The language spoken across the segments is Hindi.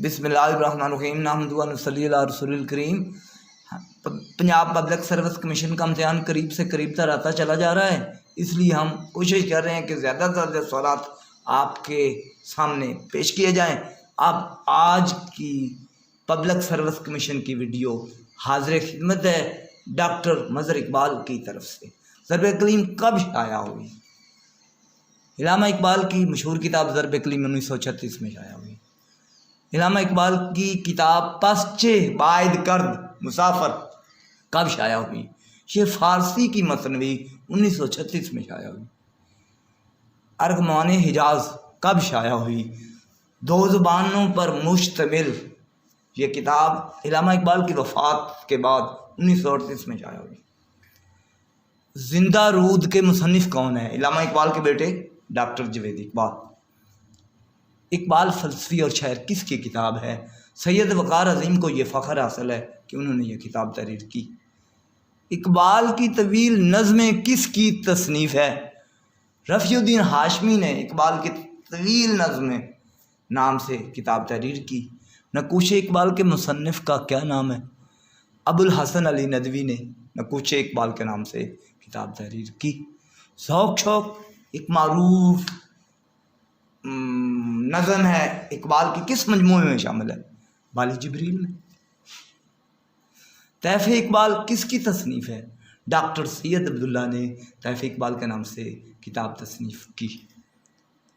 बिस्मिल्लाहिर्रहमानिर्रहीम नहमदुहु व नसल्ली अला रसूलिल करीम। पंजाब पब्लिक सर्विस कमीशन का इम्तिहान करीब से करीब तर आता चला जा रहा है, इसलिए हम कोशिश कर रहे हैं कि ज़्यादा से ज़्यादा सवाल आपके सामने पेश किए जाएं। अब आज की पब्लिक सर्विस कमीशन की वीडियो हाजिर खिदमत है डॉक्टर मज़हर इकबाल की तरफ से। ज़रब कलीम कब शाया हुई? इल्लामा इकबाल की मशहूर किताब ज़रब कलीम 1936 में शाया हुई। इल्लामा इकबाल की किताब पसचे बायद कर्द मुसाफर कब शाया हुई? ये फ़ारसी की मसनवी 1936 में शाया हुई। अर्गमान हिजाज कब शाया हुई? दो ज़ुबानों पर मुश्तमिल ये किताब इल्लामा इकबाल की वफ़ात के बाद 1938 में शाया हुई। जिंदा रूद के मुसन्निफ़ कौन है? इल्लामा इकबाल के बेटे डॉक्टर जवेद इकबाल। इकबाल फ़लसफ़ी और शायर किसकी किताब है? सैयद वक़ार अज़ीम को ये फ़ख्र हासिल है कि उन्होंने ये किताब तहरीर की। इकबाल की तवील नज़में किसकी तसनीफ़ है? रफ़ीउद्दीन हाशमी ने इकबाल की तवील नज़में नाम से किताब तहरीर की। नक़ूश इकबाल के मुसन्निफ़ का क्या नाम है? अबुल हसन अली नदवी ने नक़ूश इकबाल के नाम से किताब तहरीर की। ज़ौक़ शौक़ एक मारूफ नज़म है, इकबाल की किस मजमूए में शामिल है? बाली जिब्रील में। तैफ़ इकबाल किसकी तसनीफ़ है? डॉक्टर सैयद अब्दुल्ला ने तैफ़ इकबाल के नाम से किताब तसनीफ़ की।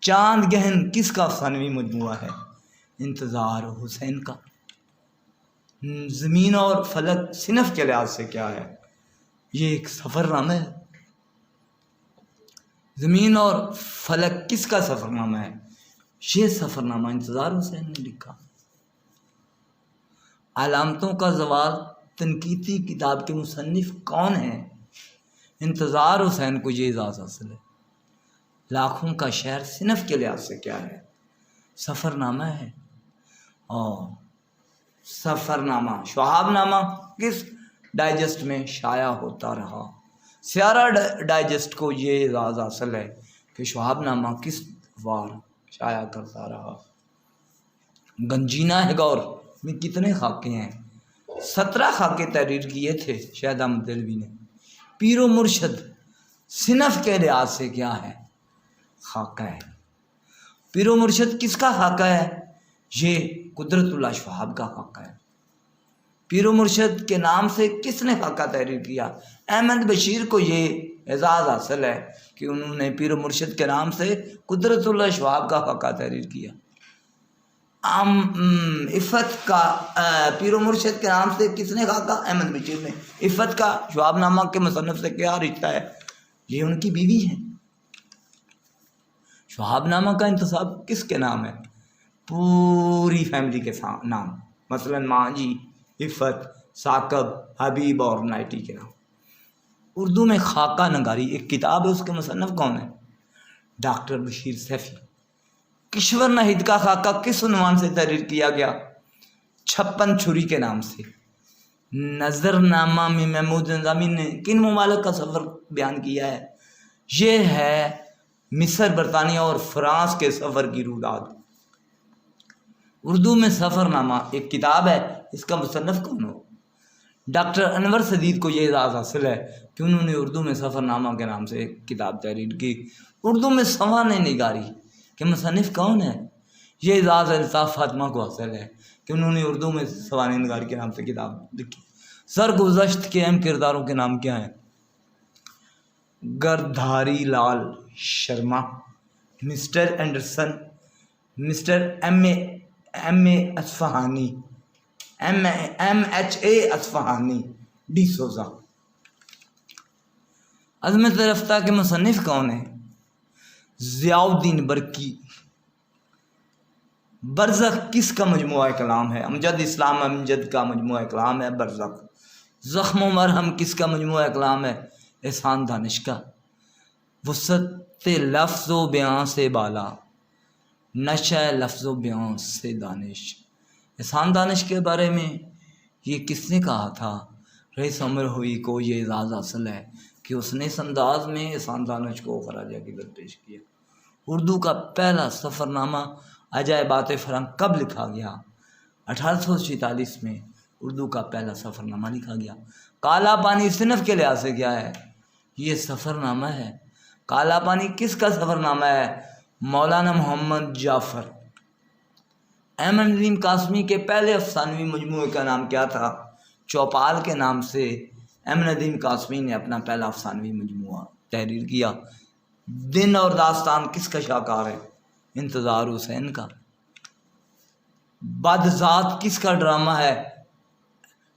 चांद गहन किसका अफ़सानवी मजमूआ है? इंतज़ार हुसैन का। ज़मीन और फलक सिनफ़ के लिहाज से क्या है? ये एक सफ़रनामा है। ज़मीन और फलक किसका सफ़रनामा है? ये सफ़रनामा इंतज़ार हुसैन ने लिखा। अलामतों का ज़वाल तनकीदी किताब के मुसन्निफ़ कौन है? इंतज़ार हुसैन को ये एज़ाज़ हासिल है। लाखों का शहर सिनफ़ के लिहाज से क्या है? सफ़रनामा है। और सफ़रनामा शहाबनामा किस डाइजेस्ट में शाया होता रहा? सियारा डाइजेस्ट को ये एज़ाज़ हासिल है कि शहाबनामा किस वार शाया करता रहा। गंजीना हैगौर में कितने खाके हैं? 17 खाके तहरीर किए थे शहद अहमद देलवी ने। पीरो मुर्शद सिनफ़ के लिहाज से क्या है? खाका है। पीरो मुर्शद किसका खाका है? ये कुदरतुल्लाह शहाब का खाका है। पीरो मुर्शद के नाम से किसने खाका तहरीर किया? अहमद बशीर को ये एज़ाज़ हासिल है कि उन्होंने पीरो मुर्शद के नाम से कुदरतुल्लाह शहाब का खाका तहरीर किया। इफ़त का पीरो मुर्शद के नाम से किसने खाका? अहमद बशीर ने। इफ़त का शहाबनामा के मुसन्निफ़ से क्या रिश्ता है? ये उनकी बीवी है। शहाबनामा का इंतसाब किसके नाम है? पूरी फैमिली के नाम, मसलन माँ जी, इफ़त, साकब, हबीब और नाइटी के नाम। उर्दू में खाका नगारी एक किताब है, उसके मुसन्निफ़ कौन है? डॉक्टर बशीर सैफ़ी। किश्वर नाहिद का खाका किस उन्वान से तहरीर किया गया? 56 छुरी के नाम से। नज़रनामा में महमूद निज़ामी ने किन ममालिक का सफ़र बयान किया है? ये है मिस्र, बरतानिया और फ्रांस के सफ़र की रुदाद। उर्दू में सफ़रनामा एक किताब है, इसका मुसन्निफ़ कौन हो? डॉक्टर अनवर सदीद को ये एज़ाज़ हासिल है कि उन्होंने उर्दू में सफ़रनामा के नाम से एक किताब तहरीर की। उर्दू में सवाने निगारी के मुसन्निफ़ कौन है? ये एज़ाज़ अल्ताफ़ फातिमा को हासिल है कि उन्होंने उर्दू में सवाने निगारी के नाम से किताब लिखी। सरगुज़श्त के अहम किरदारों के नाम क्या हैं? Girdhari Lal Sharma, mister Anderson, mister M A Ispahani, MHA Ispahani, D Souza. Azmat Rafta के मुसन्निफ़ कौन है? ज़ियाउद्दीन बरकी। बरज़ख किसका मजमुआ कलाम है? अमजद इस्लाम अमजद का मजमुआ कलाम है बरज़ख। ज़ख्म मरहम किसका मजमुआ कलाम है? एहसान दानिश का। वुसअत लफ्ज़ व बयां से बाला, नशा लफ्ज़ व बयां से दानिश। एहसान दानिश के बारे में ये किसने कहा था? रईस उमर हुई को ये एज़ाज़ हासिल है कि उसने इस अंदाज में एहसान दानिश को ख़राजा क़िदर पेश किया। उर्दू का पहला सफ़रनामा अजायबात फ़रंग कब लिखा गया? 1846 में उर्दू का पहला सफ़रनामा लिखा गया। काला पानी सिनफ के लिहाज से क्या है? ये सफ़रनामा है। काला पानी किसका सफ़रनामा है? मौलाना मोहम्मद जाफ़र। अहमद नदीम कासमी के पहले अफसानवी मजमूए का नाम क्या था? चौपाल के नाम से अहमद नदीम कासमी ने अपना पहला अफसानवी मजमूआ तहरीर किया। दिन और दास्तान किसका शाहकार है? इंतज़ार हुसैन का। बदज़ात किसका ड्रामा है?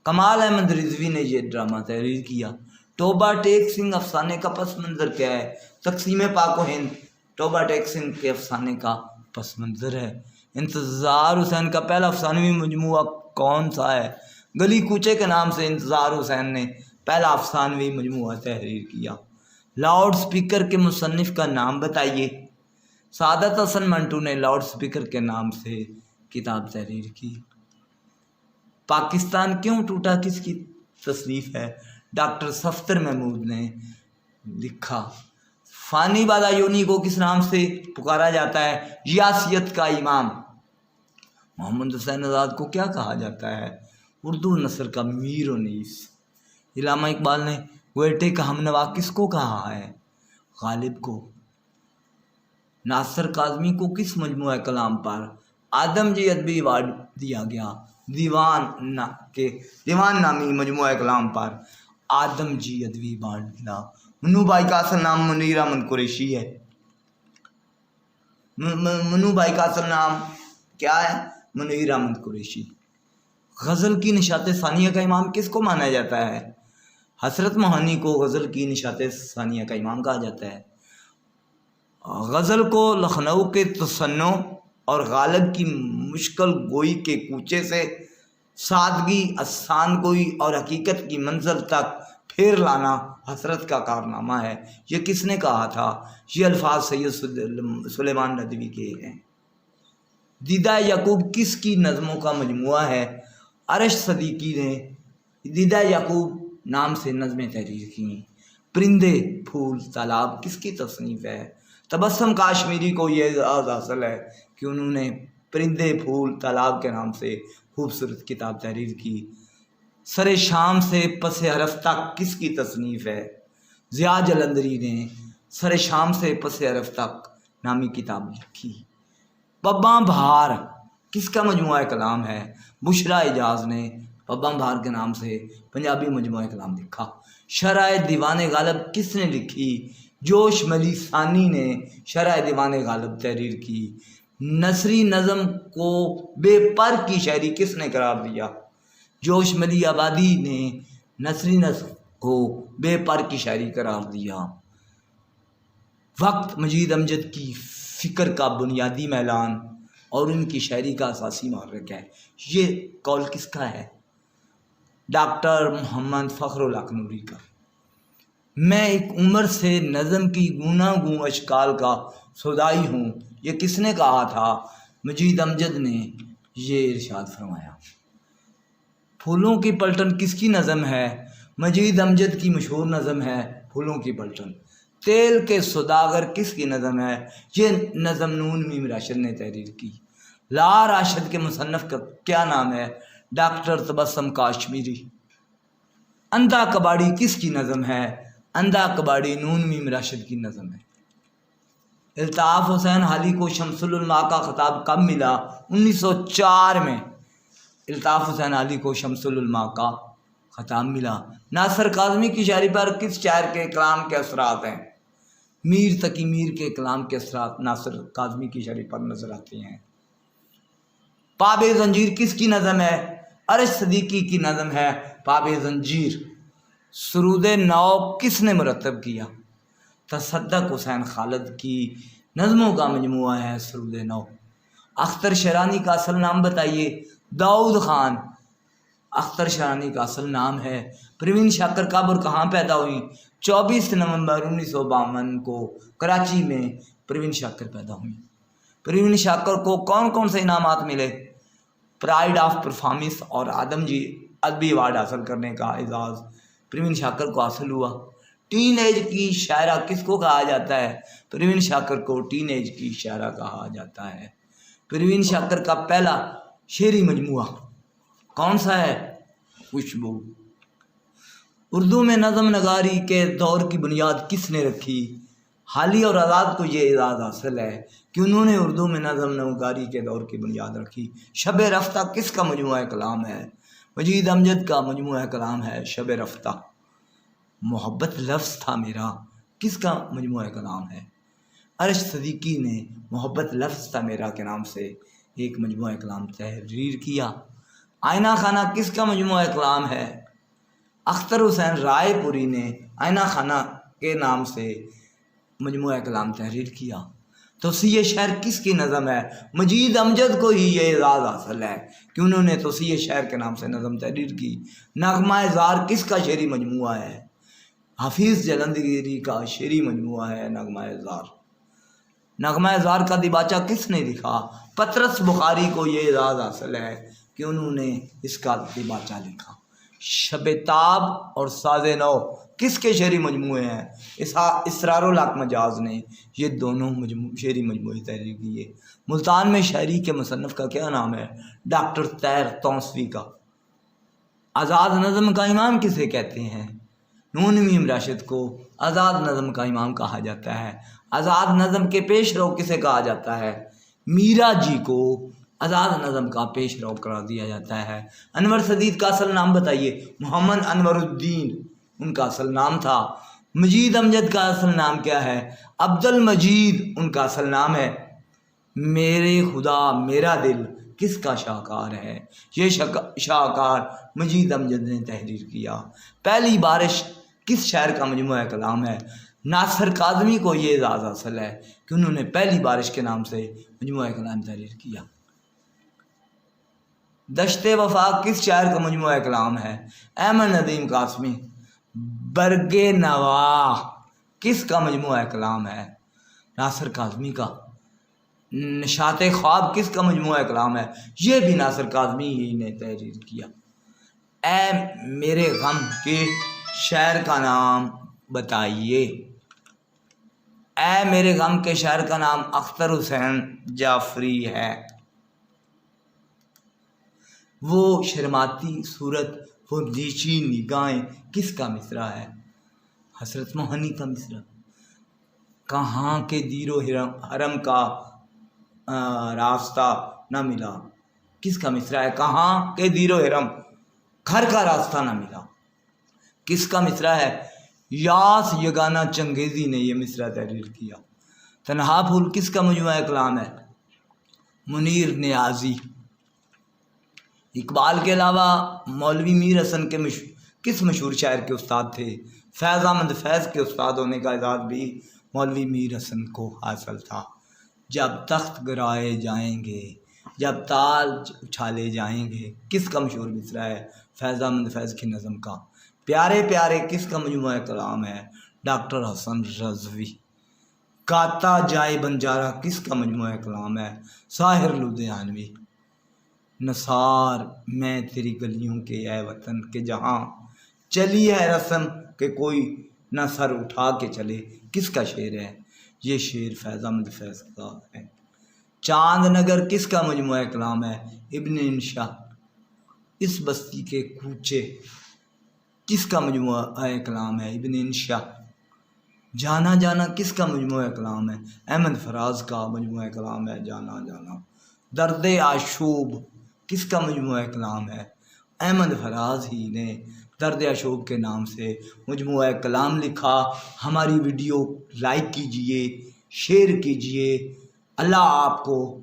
कमाल अहमद रिजवी ने यह ड्रामा तहरीर किया। तोबा टेक सिंह अफसाने का पस मंज़र क्या है? तकसीम पाक हिंद तोबा टेक सिंह के अफसाने का पस मंज़र है। इंतज़ार हुसैन का पहला अफसानवी मजमूआ कौन सा है? गली कूचे के नाम से इंतज़ार हुसैन ने पहला अफसानवी मजमूआ तहरीर किया। लाउड स्पीकर के मुसन्निफ़ का नाम बताइए। सादत हसन मंटू ने लाउड स्पीकर के नाम से किताब तहरीर की। पाकिस्तान क्यों टूटा किसकी तसनीफ़ है? डॉक्टर सफ्तर महमूद ने लिखा। फ़ानी बादायूनी को किस नाम से पुकारा जाता है? यासियत का इमाम। मोहम्मद हुसैन आज़ाद को क्या कहा जाता है? उर्दू नसर का मीर उनीस। इलामा इकबाल ने गोयटे का हमनवा किसको कहा है? गालिब को। नासिर काज़मी को किस मजमूआ कलाम पर आदमजी अदबी अवार्ड दिया गया? दीवान नामी मजमूआ कलाम पर आदमजी अदबी अवार्ड मिला। मन्नू भाई का असल नाम मुनीर अहमद कुरैशी है। मन्नू भाई का असल नाम क्या है? मुनीर अहमद कुरैशी। गज़ल की निशात सानिया का इमाम किसको माना जाता है? हसरत मोहानी को गज़ल की निशात सानिया का इमाम कहा जाता है। गज़ल को लखनऊ के तसन्नो और गालिब की मुश्किल गोई के कूचे से सादगी, आसान गोई और हकीकत की मंजिल तक फिर लाना हसरत का कारनामा है। ये किसने कहा था? ये अल्फाज सैयद सुलेमान नदवी के हैं। दीदा याकूब किसकी नज़मों का मजमुआ है? अरश सदीकी ने दीदा याकूब नाम से नज़में तहरीर की। परिंदे फूल तालाब किसकी तसनीफ़ है? तबस्सुम काश्मीरी को ये एज़ाज़ हासिल है कि उन्होंने परिंदे फूल तालाब के नाम से खूबसूरत किताब तहरीर की। सरे शाम से पसे हरफ तक किसकी तसनीफ़ है? ज़िया जलंधरी ने सरे शाम से पसे हरफ तक नामी किताब लिखी। पब्बा बहार किसका मजमुआ कलाम है? बुशरा एजाज ने पब्बा बहार के नाम से पंजाबी मजमुआ कलाम लिखा। शराए दीवान गालिब किसने लिखी? जोश मली सानी ने शराए दीवान गालिब तहरीर की। नसरी नज़म को बेपर की शायरी किसने करार दिया? जोश मली आबादी ने नसरी नज़म को बेपर की शायरी करार दिया। वक्त मजीद अमजद की फ़िक्र का बुनियादी मैलान और उनकी शायरी का असासी महर्रिक है। ये कौल किसका है? डॉक्टर मोहम्मद फ़खरुल हक नूरी का। मैं एक उम्र से नज़म की गूना गूं अशकाल का सौदाई हूँ, ये किसने कहा था? मजीद अमजद ने ये इरशाद फरमाया। फूलों की पलटन किसकी नज़म है? मजीद अमजद की मशहूर नज़म है फूलों की पलटन। तेल के सौदागर किसकी नज़म है? ये नज़म नून मीम राशिद ने तहरीर की। ला राशिद के मुसन्नफ़ का क्या नाम है? डॉक्टर तबस्सुम काश्मीरी। अंधा कबाड़ी किसकी नज़म है? अंधा कबाड़ी नून मीम राशिद की नज़म है। इल्ताफ़ हुसैन हाली को शमसुल उलमा का खिताब कब मिला? 1904 में इल्ताफ़ हुसैन हाली को शमसुल उलमा का खिताब मिला। नासिर काज़मी की शायरी पर किस शायर के कलाम के असरात हैं? मीर तकी मीर के कलाम के असरात नासिर काज़मी की शायरी पर नजर आते हैं। पाबे जंजीर किसकी नज़म है? अरश सदीकी की नज़म है पाबे जंजीर। सुरूद नौ किसने मुरतब किया? तसद्दुक़ हुसैन खालिद की नज़मों का मजमुआ है सुरूद नौ। अख्तर शरानी का असल नाम बताइए। दाऊद खान। अख्तर शरानी का असल नाम है। परवीन शाकर कब और कहाँ पैदा हुई? 24 नवंबर 1952 को कराची में परवीन शाकर पैदा हुई। परवीन शाकर को कौन कौन से इनामात मिले? प्राइड ऑफ परफॉर्मेंस और आदमजी अदबी अवार्ड हासिल करने का एजाज़ परवीन शाकर को हासिल हुआ। टीन एज की शायरा किसको कहा जाता है? परवीन शाकर को टीन एज की शायरा कहा जाता है। परवीन शाकर का पहला शेरी मजमुआ कौन सा है? खुशबू। उर्दू में नज़म नगारी के दौर की बुनियाद किसने रखी? हाली और आज़ाद को ये एजाज़ हासिल है कि उन्होंने उर्दू में नज़म नगारी के दौर की बुनियाद रखी। शब रफ्ता किसका मजमुआ कलाम है? मजीद अमजद का मजमुआ कलाम है शब रफ्ता। मोहब्बत लफ्ज़ था मेरा किसका मजमुआ कलाम है? अरश सदीकी ने मोहब्बत लफ्ज़ था मेरा के नाम से एक मजमुआ कलाम तहरीर किया। आईना खाना किसका मजमुआ कलाम है? अख्तर हुसैन रायपुरी ने आईना खाना के नाम से मजमुआ कलाम तहरीर किया। तौसीए शहर किसकी नज़म है? मजीद अमजद को ही ये एजाज़ हासिल है कि उन्होंने तौसीए शहर के नाम से नज़म तहरीर की। नगमा ज़ार किसका शेरी मजमुआ है? हाफिज़ जलंधरी का शेरी मजमुआ है नगमा ज़ार। नगमा ज़ार का दिबाचा किसने लिखा? पतरस बुखारी को ये एजाज़ हासिल है कि उन्होंने इसका दिबाचा लिखा। शब-ए-ताब और साज़े नौ किसके शेरी मजमुए हैं? इसरारुल हक मजाज ने ये दोनों शेरी मजमुए तहरीर किए। मुल्तान में शायरी के मुसन्नफ़ का क्या नाम है? डॉक्टर तैर तौंसवी का। आज़ाद नज़म का इमाम किसे कहते हैं? नून मीम राशिद को आज़ाद नज़म का इमाम कहा जाता है। आज़ाद नज़म के पेश रो किसे कहा जाता है? मीरा जी को आज़ाद नज़म का पेश रो करार दिया जाता है। अनवर सदीद का असल नाम बताइए। मोहम्मद अनवरुद्दीन उनका असल नाम था। मजीद अमजद का असल नाम क्या है? अब्दुल मजीद उनका असल नाम है। मेरे खुदा मेरा दिल किसका शाहकार है? ये शाहकार मजीद अमजद ने तहरीर किया। पहली बारिश किस शायर का मजमुआ कलाम है? नासिर काज़मी को ये एजाज़ हासिल है कि उन्होंने पहली बारिश के नाम से मजमुआ कलाम तहरीर किया। दश्ते वफा किस शायर का मजमुआ कलाम है? अहमद नदीम कासमी। बरगे नवा किसका मजमुआ कलाम है? नासिर काज़मी का। नशात ख्वाब किसका मजमुआ कलाम है? ये भी नासिर काज़मी ही ने तहरीर किया। ए मेरे गम के शायर का नाम बताइए। ए मेरे गम के शायर का नाम अख्तर हुसैन जाफरी है। वो शर्माती सूरत वो नीची निगाहें किसका मिसरा है? हसरत मोहनी का मिसरा। कहाँ के दीरो हरम का रास्ता न मिला किसका मिसरा है? कहाँ के दीरो हरम घर का रास्ता न मिला किसका मिसरा है? यास यगाना चंगेज़ी ने यह मिसरा तहरीर किया। तन्हा फूल किसका मजमुआ कलाम है? मुनीर नियाज़ी। इकबाल के अलावा मौलवी मीर हसन के किस मशहूर शायर के उस्ताद थे? फैज़ अहमद फैज़ के उस्ताद होने का एजाज़ भी मौलवी मीर हसन को हासिल था। जब तख्त गिराए जाएंगे जब ताज उछाले जाएंगे किसका मशहूर मिसरा है? फैज़ अहमद फैज़ की नज़म का। प्यारे प्यारे किसका मजमुआ कलाम है? डॉक्टर हसन रज़वी। गाता जाए बंजारा किसका मजमुआ कलाम है? साहिर लुधियानवी। नसार मैं तेरी गलियों के ए वतन के जहाँ चली है रस्म के कोई न सर उठा के चले किसका शेर है? ये शेर फैज़ अहमद फैज़ का है। चांद नगर किसका मजमुआ कलाम है? इब्न इंशा। इस बस्ती के कूचे किसका मजमुआ कलाम है? इब्न इंशा। जाना जाना किसका मजमुआ कलाम है? अहमद फराज का मजमुआ कलाम है जाना जाना। दर्द आशूब किसका मजमुआ कलाम है? अहमद फराज ही ने दर्द आशूब के नाम से मजमुआ कलाम लिखा। हमारी वीडियो लाइक कीजिए, शेयर कीजिए। अल्लाह आपको